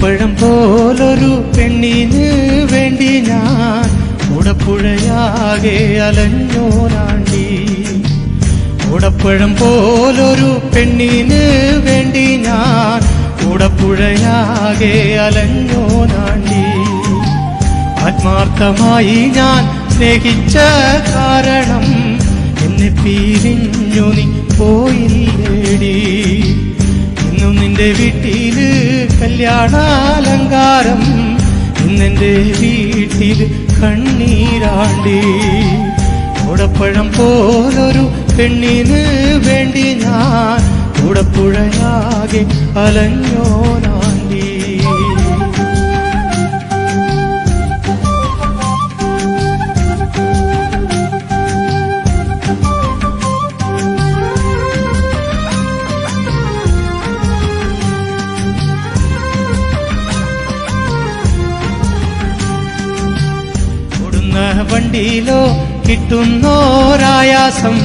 ഓടപ്പഴം പോലൊരു പെണ്ണിന് വേണ്ടി ഞാൻ ഓടപ്പുഴയാകെ അലഞ്ഞോനാണ്ടി. ഓടപ്പഴം പോലൊരു പെണ്ണിന് വേണ്ടി ഞാൻ ഓടപ്പുഴയാകെ അലഞ്ഞോനാണ്ടി. ആത്മാർത്ഥമായി ഞാൻ സ്നേഹിച്ച കാരണം എന്നെ പിരിഞ്ഞു നീ പോയില്ലേടി. ഇന്നും നിന്റെ വീട്ടില് കല്യാണാലങ്കാരം, ഇന്നെന്റെ വീട്ടില് കണ്ണീരാണ്ടി. ഓടപ്പഴം പോലൊരു പെണ്ണിന് വേണ്ടി ഞാൻ ഓടപ്പുഴയാകെ അലഞ്ഞോനാണ്ടി. വണ്ടിയിലോ കിട്ടുന്നോരായാസം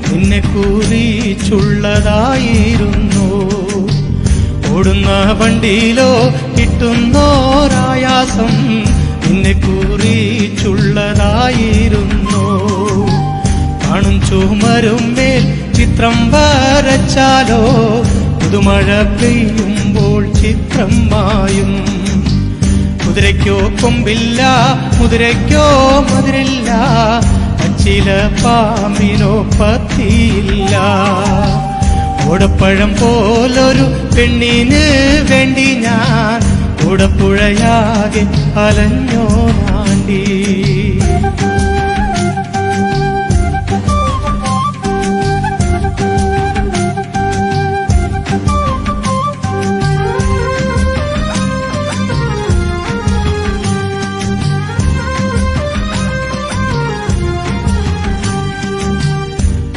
നിന്നെ കുറിച്ചുള്ളതായിരുന്നു. ഓടുന്ന വണ്ടിയിലോ കിട്ടുന്നോരായാസം നിന്നെ കുറിച്ചുള്ളതായിരുന്നു. കാണും ചുമരും മേൽ ചിത്രം വരച്ചാലോ പുതുമഴ പെയ്യുമ്പോൾ ചിത്രം മായും. കുതിരയ്ക്കോ കൊമ്പില്ല, കുതിരയ്ക്കോ മധുരില്ല, പച്ചില പാമ്പിനോ പത്തിയില്ല. ഓടപ്പഴം പോലൊരു പെണ്ണിന് വേണ്ടി ഞാൻ ഓടപ്പുഴയാകെ അലഞ്ഞോനാണ്ടി.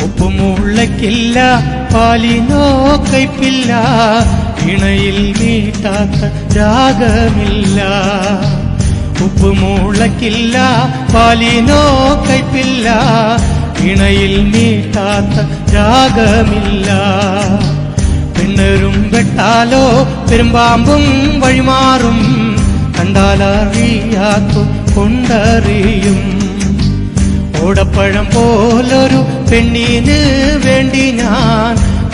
ഉപ്പുമുളയ്ക്കില്ല, പാലിനോ കയ്പില്ല, ഇണയിൽ നീട്ടാത്ത രാഗമില്ല. ഉപ്പുമുളയ്ക്കില്ല, പാലിനോ കയ്പില്ല, ഇണയിൽ നീട്ടാത്ത രാഗമില്ല. പെണ്ണരും വെട്ടാലോ പെരുമ്പാമ്പും വഴിമാറും, കണ്ടാലറിയാത്തു കൊണ്ടറിയും. ഓടപ്പഴം പോലൊരു പെണ്ണിന് വേണ്ടി ഞാൻ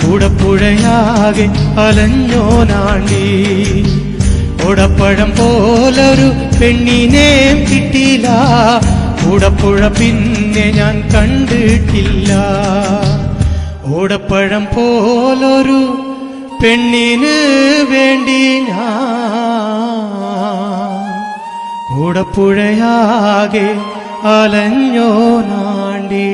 ഓടപ്പുഴയാകെ അലഞ്ഞോനാണ്ടി. ഓടപ്പഴം പോലൊരു പെണ്ണിനെ കിട്ടില്ല, ഓടപ്പുഴ പിന്നെ ഞാൻ കണ്ടിട്ടില്ല. ഓടപ്പഴം പോലൊരു പെണ്ണിന് വേണ്ടി ഞാൻ ഓടപ്പുഴയാകെ അലഞ്ഞോനാണ്ടി.